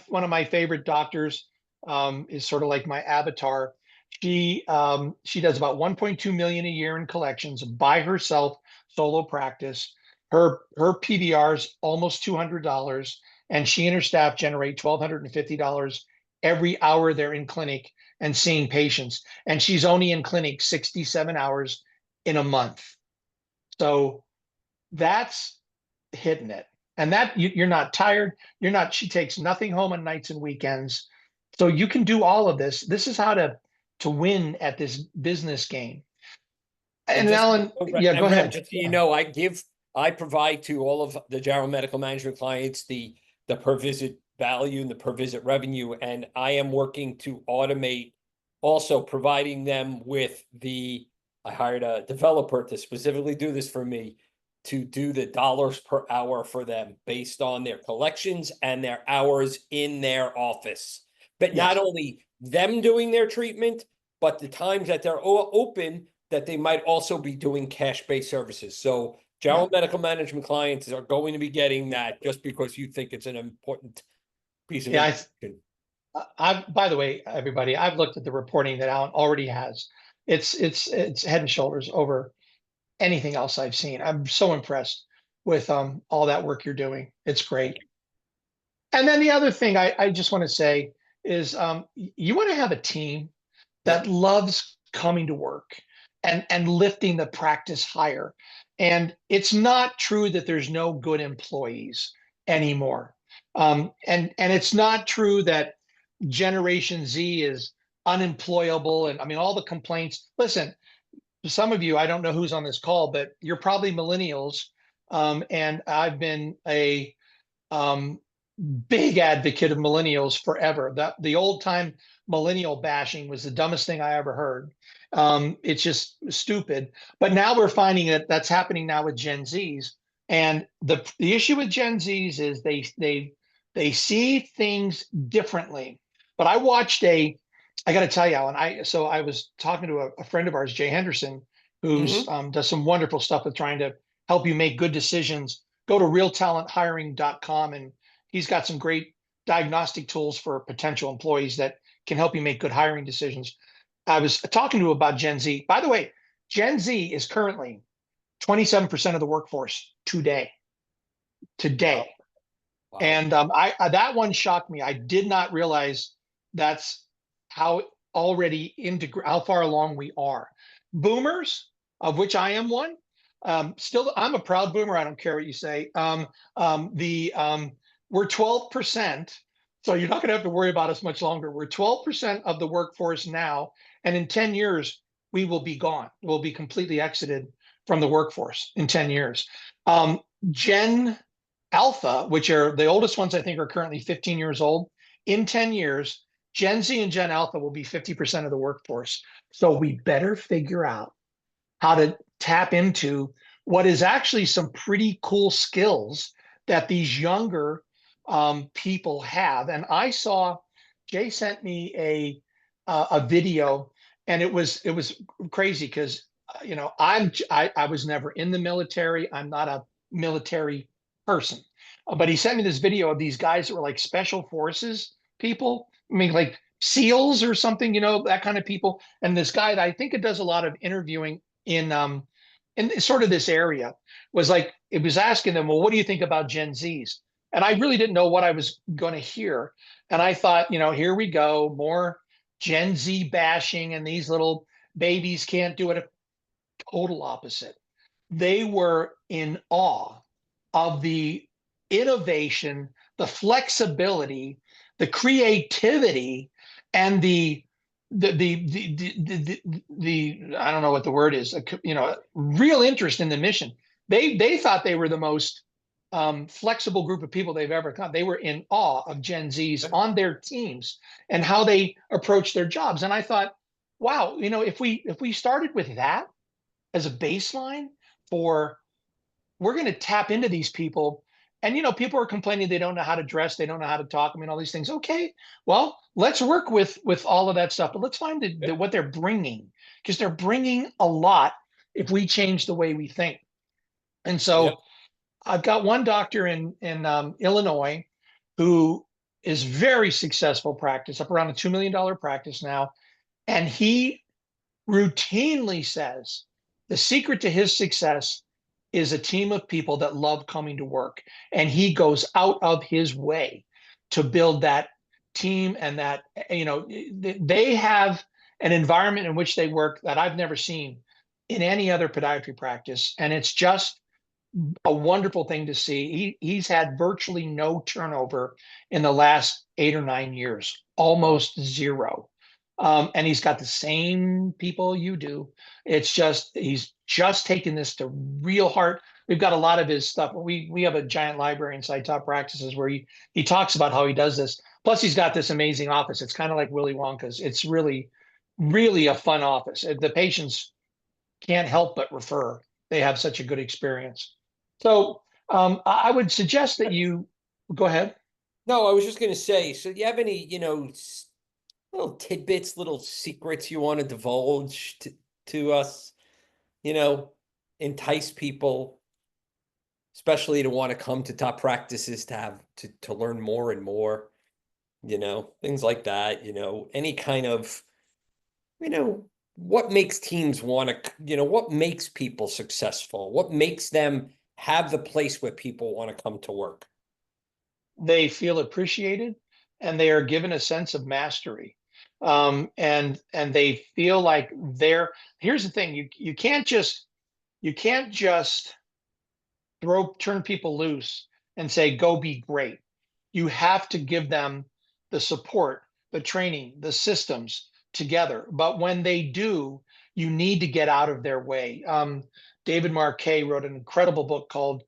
S1: one of my favorite doctors is sort of like my avatar. She does about 1.2 million a year in collections by herself, solo practice. Her PVR is almost $200, and she and her staff generate $1,250 every hour they're in clinic and seeing patients. And she's only in clinic 67 hours in a month. So that's hitting it. And that you're not tired. She takes nothing home on nights and weekends. So you can do all of this. This is how to win at this business game.
S2: And
S1: And
S2: just,
S1: Alan, yeah, go
S2: and Rem,
S1: ahead.
S2: just so you know, I provide to all of the General Medical Management clients the per visit value and the per visit revenue. And I am working to automate, also providing them with I hired a developer to specifically do this for me, to do the dollars per hour for them based on their collections and their hours in their office. But not
S1: Yes.
S2: only them doing their treatment, but the times that they're open, that they might also be doing cash-based services. So general medical management clients are going to be getting that just because you think it's an important piece of
S1: Yeah.
S2: information.
S1: By the way, everybody, I've looked at the reporting that Alan already has. It's head and shoulders over anything else I've seen. I'm so impressed with all that work you're doing. It's great. And then the other thing I just want to say is you want to have a team that
S2: Yep.
S1: loves coming to work and lifting the practice higher. And it's not true that there's no good employees anymore. And it's not true that Generation Z is unemployable. And I mean, all the complaints. Listen, some of you, I don't know who's on this call, but you're probably millennials. And I've been a um, big advocate of millennials forever. The old time millennial bashing was the dumbest thing I ever heard. It's just stupid. But now we're finding that that's happening now with Gen Zs. And the issue with Gen Zs is they see things differently. But I got to tell you, Alan, I was talking to a friend of ours, Jay Henderson, who's does some wonderful stuff with trying to help you make good decisions. Go to realtalenthiring.com, and he's got some great diagnostic tools for potential employees that can help you make good hiring decisions. I was talking to him about Gen Z. By the way, Gen Z is currently 27% of the workforce today.
S2: Wow. Wow.
S1: And that one shocked me. I did not realize that's how how far along we are. Boomers, of which I am one, still, I'm a proud boomer. I don't care what you say. We're 12%, so you're not going to have to worry about us much longer. We're 12% of the workforce now, and in 10 years, we will be gone. We'll be completely exited from the workforce in 10 years. Gen Alpha, which are the oldest ones, I think, are currently 15 years old. In 10 years, Gen Z and Gen Alpha will be 50% of the workforce. So we better figure out how to tap into what is actually some pretty cool skills that these younger people have. And Jay sent me a video, and it was crazy because I was never in the military. I'm not a military person, but he sent me this video of these guys that were like special forces people. I mean, like SEALs or something, that kind of people. And this guy that I think it does a lot of interviewing in sort of this area was like, it was asking them, well, what do you think about Gen Zs? And I really didn't know what I was going to hear. And I thought, here we go, more Gen Z bashing, and these little babies can't do it. Total opposite. They were in awe of the innovation, the flexibility, the creativity, and the I don't know what the word is, real interest in the mission. They thought they were the most flexible group of people they've ever come. They were in awe of Gen Zs on their teams and how they approach their jobs. And I thought, wow, if we started with that as a baseline for we're going to tap into these people. And people are complaining they don't know how to dress, they don't know how to talk, I mean, all these things. Okay, well, let's work with all of that stuff, but let's find what they're bringing, because they're bringing a lot if we change the way we think. And
S2: Yep.
S1: so I've got one doctor in Illinois who is very successful practice, up around a $2 million practice now, and he routinely says the secret to his success is a team of people that love coming to work. And he goes out of his way to build that team, and that, they have an environment in which they work that I've never seen in any other podiatry practice. And it's just a wonderful thing to see. He's had virtually no turnover in the last 8 or 9 years, almost zero. And he's got the same people you do. It's just he's just taken this to real heart. We've got a lot of his stuff. We have a giant library inside Top Practices where he talks about how he does this. Plus, he's got this amazing office. It's kind of like Willy Wonka's. It's really, really a fun office. The patients can't help but refer. They have such a good experience. So I would suggest that you go ahead.
S2: No, I was just going to say, so do you have any, little tidbits, little secrets you want to divulge to us, you know, entice people, especially to want to come to Top Practices to have to learn more and more, things like that, any kind of, what makes teams want to, what makes people successful? What makes them have the place where people want to come to work?
S1: They feel appreciated, and they are given a sense of mastery. And they feel like here's the thing, you can't just turn people loose and say go be great. You have to give them the support, the training, the systems together. But when they do, you need to get out of their way. David Marquet wrote an incredible book called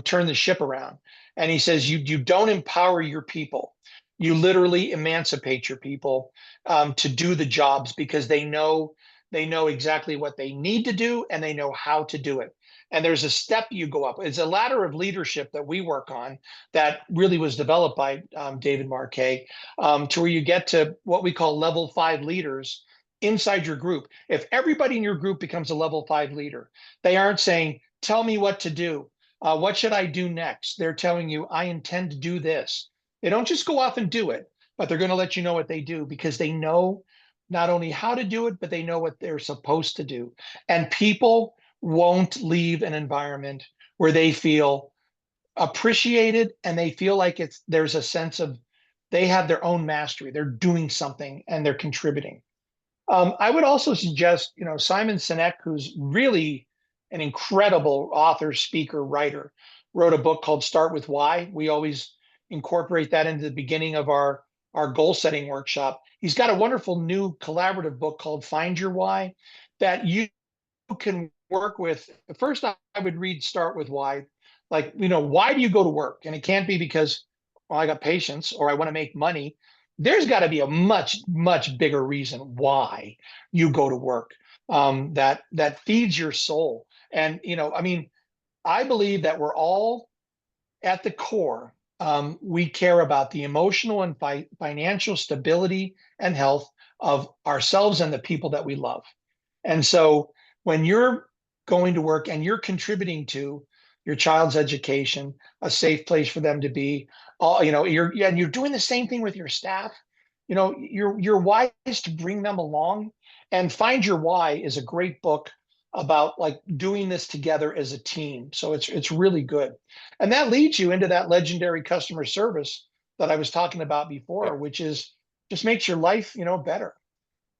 S1: Turn the Ship Around. And he says you don't empower your people. You literally emancipate your people to do the jobs, because they know exactly what they need to do, and they know how to do it. And there's a step you go up. It's a ladder of leadership that we work on that really was developed by David Marquet, to where you get to what we call level 5 leaders inside your group. If everybody in your group becomes a level 5 leader, they aren't saying, tell me what to do. What should I do next? They're telling you, I intend to do this. They don't just go off and do it, but they're going to let you know what they do, because they know not only how to do it, but they know what they're supposed to do. And people won't leave an environment where they feel appreciated and they feel like there's a sense of they have their own mastery. They're doing something and they're contributing. I would also suggest, Simon Sinek, who's really an incredible author, speaker, writer, wrote a book called Start with Why. We always incorporate that into the beginning of our goal setting workshop. He's got a wonderful new collaborative book called Find Your Why that you can work with. First, I would read Start with Why. Like, why do you go to work? And it can't be because, well, I got patients or I want to make money. There's got to be a much, much bigger reason why you go to work, that feeds your soul. And, I believe that we're all at the core. We care about the emotional and financial stability and health of ourselves and the people that we love. And so when you're going to work and you're contributing to your child's education, a safe place for them to be. All, and you're doing the same thing with your staff. You're wise to bring them along. And Find Your Why is a great book about like doing this together as a team. So it's really good. And that leads you into that legendary customer service that I was talking about before,
S2: Yep.
S1: which is just makes your life, better.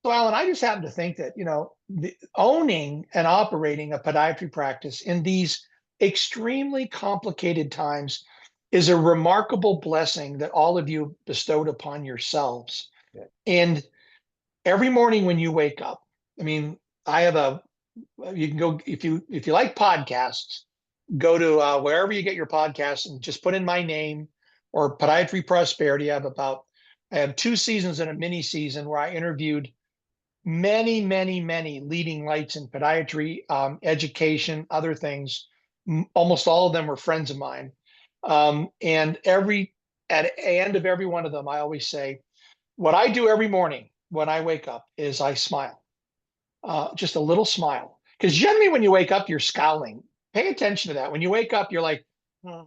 S1: So, Alan, I just happen to think that, owning and operating a podiatry practice in these extremely complicated times is a remarkable blessing that all of you bestowed upon yourselves.
S2: Yeah.
S1: And every morning when you wake up, I mean, I have you can go, if you like podcasts, go to wherever you get your podcasts and just put in my name or Podiatry Prosperity. I have 2 seasons and a mini season where I interviewed many, many, many leading lights in podiatry, education, other things. Almost all of them were friends of mine. And at the end of every one of them, I always say, what I do every morning when I wake up is I smile, just a little smile. Because generally, when you wake up, you're scowling. Pay attention to that. When you wake up, you're like,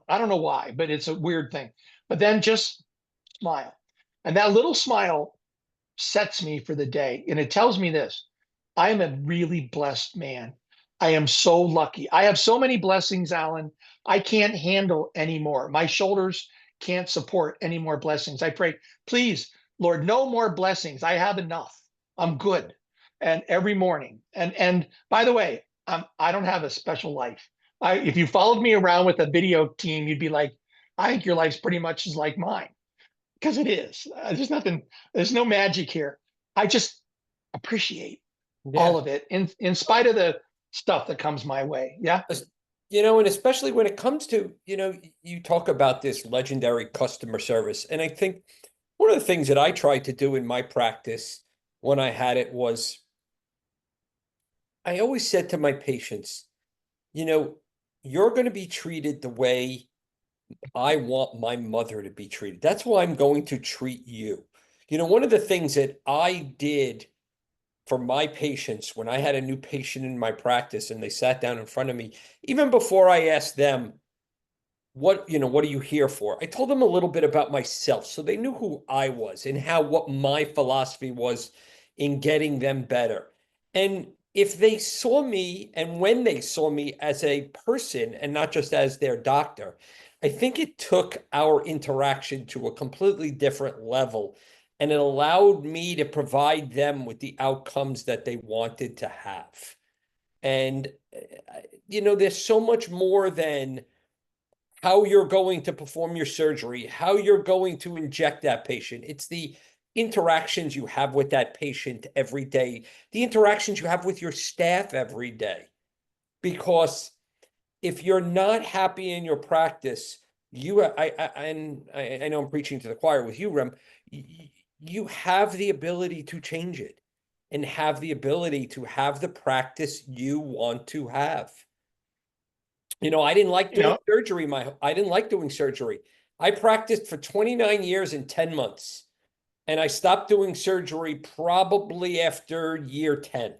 S1: I don't know why, but it's a weird thing. But then just smile. And that little smile sets me for the day. And it tells me this: I am a really blessed man. I am so lucky. I have so many blessings, Alan. I can't handle anymore. My shoulders can't support any more blessings. I pray, please, Lord, no more blessings. I have enough. I'm good. And every morning. And by the way, I don't have a special life. If you followed me around with a video team, you'd be like, I think your life's pretty much as like mine, because it is. There's nothing, there's no magic here. I just appreciate all
S2: Yeah.
S1: of it in spite of the stuff that comes my way. Yeah.
S2: And especially when it comes to, you talk about this legendary customer service. And I think one of the things that I tried to do in my practice when I had it was I always said to my patients, you know, you're going to be treated the way I want my mother to be treated. That's why I'm going to treat you. One of the things that I did for my patients when I had a new patient in my practice and they sat down in front of me, even before I asked them, what are you here for? I told them a little bit about myself so they knew who I was and what my philosophy was in getting them better. And if they saw me and when they saw me as a person and not just as their doctor, I think it took our interaction to a completely different level. And it allowed me to provide them with the outcomes that they wanted to have. And, there's so much more than how you're going to perform your surgery, how you're going to inject that patient. It's the interactions you have with that patient every day, the interactions you have with your staff every day. Because if you're not happy in your practice, I know I'm preaching to the choir with you, Rem, you have the ability to change it and have the ability to have the practice you want to have. I didn't like
S1: You
S2: doing
S1: know,
S2: surgery. I didn't like doing surgery. I practiced for 29 years and 10 months, and I stopped doing surgery probably after year 10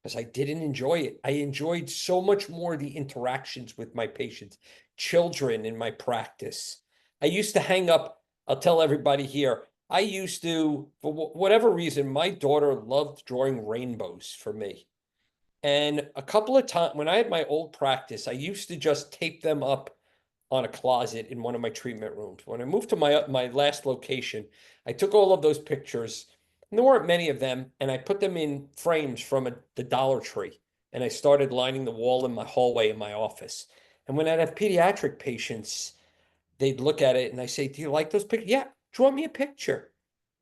S2: because I didn't enjoy it. I enjoyed so much more the interactions with my patients, children in my practice. I used to hang up, I'll tell everybody here, I used to, for whatever reason, my daughter loved drawing rainbows for me. And a couple of times when I had my old practice, I used to just tape them up on a closet in one of my treatment rooms. When I moved to my last location, I took all of those pictures, and there weren't many of them, and I put them in frames from the Dollar Tree, and I started lining the wall in my hallway in my office. And when I'd have pediatric patients, they'd look at it and I say, "Do you like those pictures?" "Yeah, draw me a picture."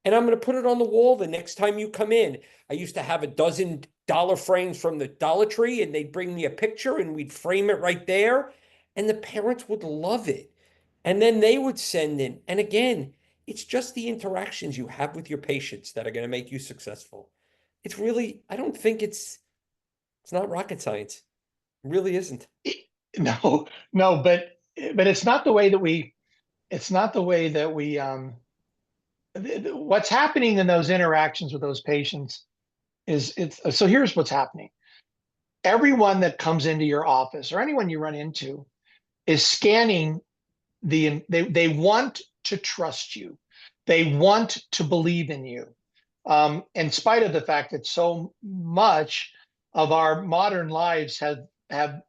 S2: And I'm going to put it on the wall the next time you come in. I used to have a dozen dollar frames from the Dollar Tree, and they'd bring me a picture and we'd frame it right there. And the parents would love it. And then they would send in. And again, it's just the interactions you have with your patients that are going to make you successful. It's really, I don't think it's not rocket science. It really isn't.
S1: no, no, but it's not the way that it's not the way that we, what's happening in those interactions with those patients so here's what's happening. Everyone that comes into your office or anyone you run into, is scanning they want to trust you. They want to believe in you. In spite of the fact that so much of our modern lives have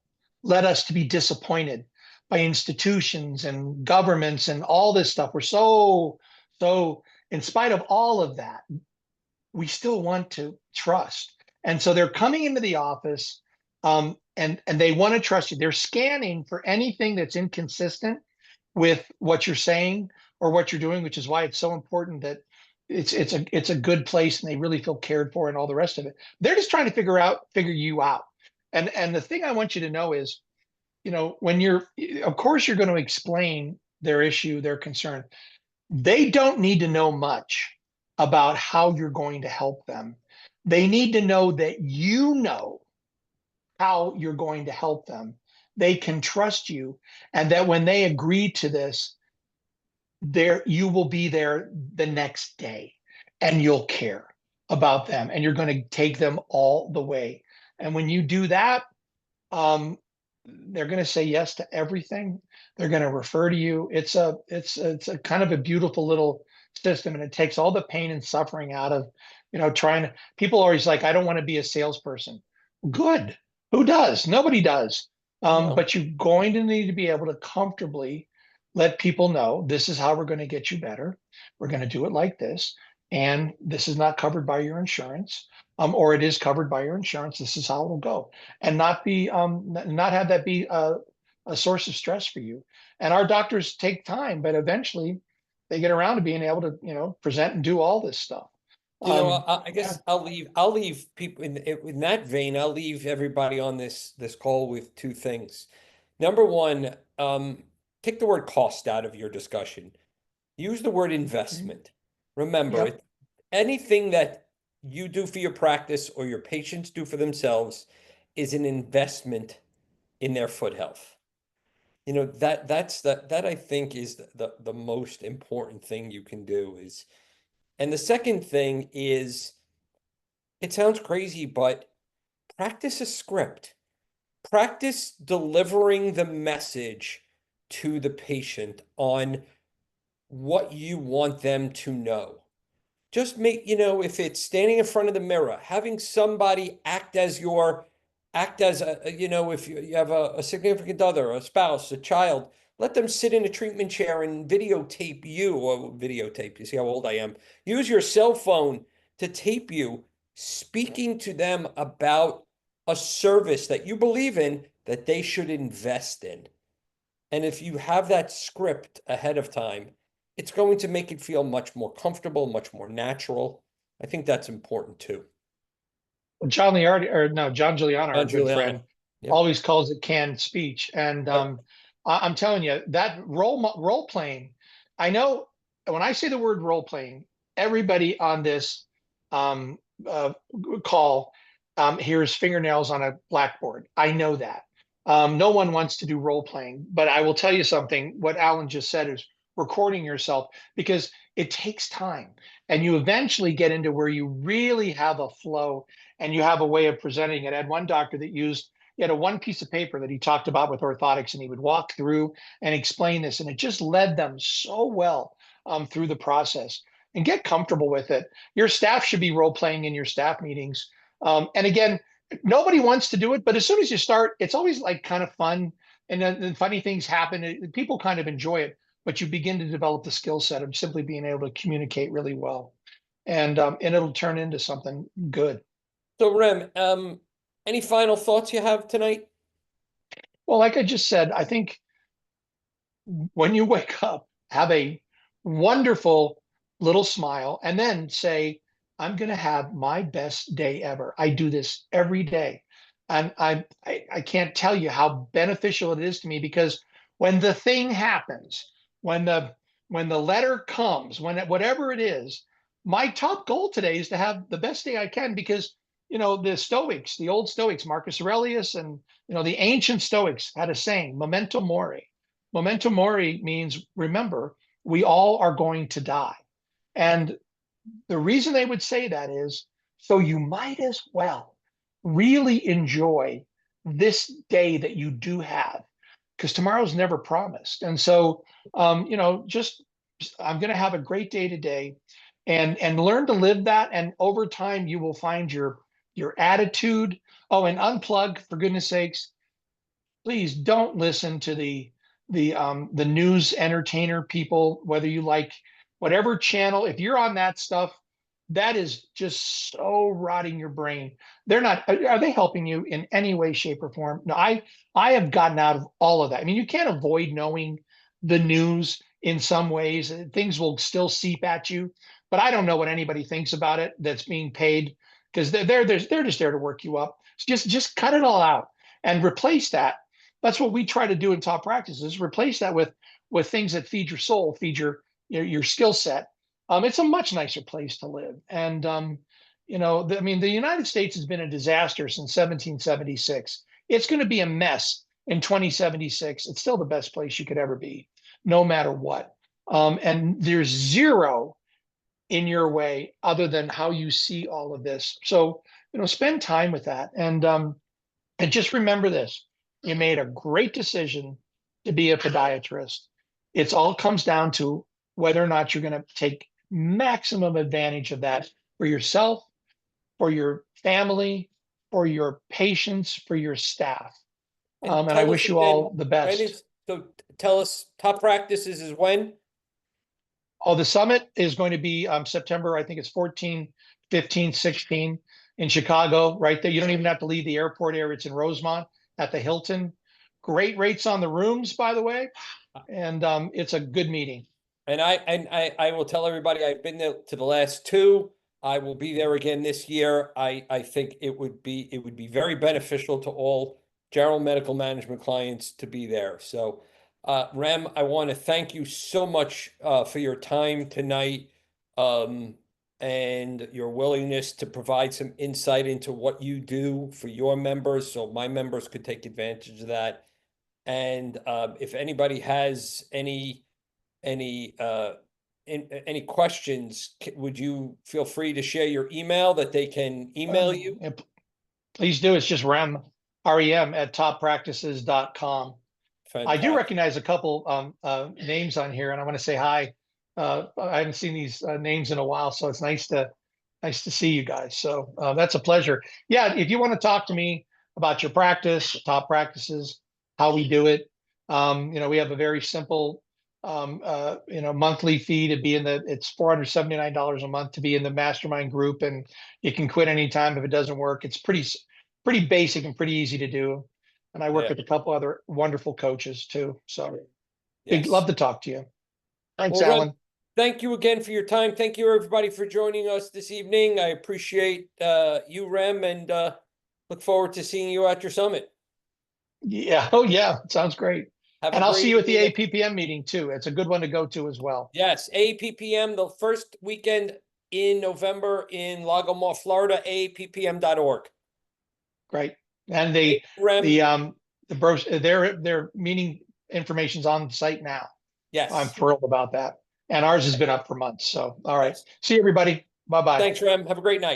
S1: led us to be disappointed by institutions and governments and all this stuff. We're so, in spite of all of that, we still want to trust. And so they're coming into the office, and they want to trust you. They're scanning for anything that's inconsistent with what you're saying or what you're doing, which is why it's so important that it's a good place and they really feel cared for and all the rest of it. They're just trying to figure you out. And the thing I want you to know is, when of course you're going to explain their issue, their concern. They don't need to know much about how you're going to help them. They need to know that you know how you're going to help them. They can trust you, and that when they agree to this, you will be there the next day, and you'll care about them, and you're going to take them all the way. And when you do that, they're going to say yes to everything. They're going to refer to you. It's a kind of a beautiful little system, and it takes all the pain and suffering out of, trying to. People are always like, I don't want to be a salesperson. Good. Who does? Nobody does.
S2: No.
S1: But you're going to need to be able to comfortably let people know this is how we're going to get you better. We're going to do it like this, and this is not covered by your insurance, or it is covered by your insurance. This is how it'll go, and not have that be a source of stress for you. And our doctors take time, but eventually they get around to being able to, present and do all this stuff.
S2: I guess I'll leave people in that vein. I'll leave everybody on this call with two things. Number one, take the word cost out of your discussion. Use the word investment. Remember,
S1: Yep.
S2: anything that you do for your practice or your patients do for themselves is an investment in their foot health. That I think is the most important thing you can do is. And the second thing is, it sounds crazy, but practice a script. Practice delivering the message to the patient on what you want them to know. Just if it's standing in front of the mirror, having somebody act as if you have a significant other, a spouse, a child, let them sit in a treatment chair and videotape you, or videotape, you see how old I am. Use your cell phone to tape you speaking to them about a service that you believe in that they should invest in. And if you have that script ahead of time, it's going to make it feel much more comfortable, much more natural. I think that's important too.
S1: John Liardi, or no, John Giuliano, our good
S2: Giuliano.
S1: friend,
S2: Yep.
S1: always calls it canned speech. And
S2: Yep.
S1: I'm telling you, that role playing, I know when I say the word role playing, everybody on this um, uh, call hears fingernails on a blackboard. I know that. No one wants to do role playing, but I will tell you something. What Alan just said is recording yourself, because it takes time, and you eventually get into where you really have a flow and you have a way of presenting it. I had one doctor that he had a one piece of paper that he talked about with orthotics, and he would walk through and explain this, and it just led them so well through the process. And get comfortable with it. Your staff should be role playing in your staff meetings. And again, nobody wants to do it, but as soon as you start, it's always like kind of fun, and then funny things happen. People kind of enjoy it, but you begin to develop the skill set of simply being able to communicate really well, and it'll turn into something good.
S2: So Rem, any final thoughts you have tonight?
S1: Well, like I just said, I think when you wake up, have a wonderful little smile, and then say, I'm going to have my best day ever. I do this every day. And I can't tell you how beneficial it is to me, because when the thing happens, when the letter comes, whatever it is, my top goal today is to have the best day I can, because the Stoics, the old Stoics, Marcus Aurelius, and the ancient Stoics had a saying, memento mori. Memento mori means, remember, we all are going to die. And the reason they would say that is so you might as well really enjoy this day that you do have, because tomorrow's never promised. And so, you know, I'm going to have a great day today, and learn to live that. And over time, you will find your attitude. Oh, and unplug, for goodness sakes. Please don't listen to the news entertainer people, whether you like whatever channel. If you're on that stuff, that is just so rotting your brain. They're not, are they helping you in any way, shape, or form? No, I have gotten out of all of that. I mean, you can't avoid knowing the news in some ways. Things will still seep at you, but I don't know what anybody thinks about it that's being paid, because they're just there to work you up. Just cut it all out and replace that. That's what we try to do in Top Practices. Replace that with things that feed your soul, feed your skill set. It's a much nicer place to live. And you know, I mean, the United States has been a disaster since 1776. It's going to be a mess in 2076. It's still the best place you could ever be, no matter what. And there's zero in your way other than how you see all of this. So, you know, spend time with that. And just remember this: you made a great decision to be a podiatrist. It's all comes down to whether or not you're going to take maximum advantage of that for yourself, for your family, for your patients, for your staff.
S2: And
S1: And I
S2: tell us
S1: wish you
S2: again,
S1: all the
S2: when
S1: best.
S2: is, so tell us, Top Practices is when?
S1: Oh, the summit is going to be September, I think it's 14, 15, 16 in Chicago, right there. You don't even have to leave the airport area. It's in Rosemont at the Hilton. Great rates on the rooms, by the way. And it's a good meeting.
S2: And I will tell everybody, I've been there to the last two. I will be there again this year. I think it would be very beneficial to all general medical management clients to be there. So Rem, I want to thank you so much for your time tonight, and your willingness to provide some insight into what you do for your members, so my members could take advantage of that. And if anybody has any questions, would you feel free to share your email that they can email you?
S1: Please do. It's just rem at toppractices.com. I do
S2: Fantastic.
S1: recognize a couple names on here, and I want to say hi. I haven't seen these names in a while, so it's nice to see you guys. So that's a pleasure. Yeah, if you want to talk to me about your practice, Top Practices, how we do it, you know, we have a very simple you know, monthly fee to be in it's $479 a month to be in the mastermind group, and you can quit anytime if it doesn't work. It's pretty basic and pretty easy to do. And I work with a couple other wonderful coaches too. So
S2: Yes.
S1: love to talk to you. Thanks,
S2: Well, Rem,
S1: Alan.
S2: thank you again for your time. Thank you, everybody, for joining us this evening. I appreciate you, Rem, and look forward to seeing you at your summit.
S1: Yeah. Oh, yeah. Sounds great.
S2: Have
S1: And
S2: a
S1: I'll
S2: great
S1: see you at the
S2: evening.
S1: APPM meeting too. It's a good one to go to as well.
S2: Yes, APPM, the first weekend in November in Lagomar, Florida, AAPPM.org.
S1: Great. And
S2: Rem,
S1: their meeting information's on the site now.
S2: yes.
S1: I'm thrilled about that. And ours has been up for months. So, all right.
S2: Yes.
S1: See you, everybody. Bye-bye.
S2: Thanks, Rem. Have a great night.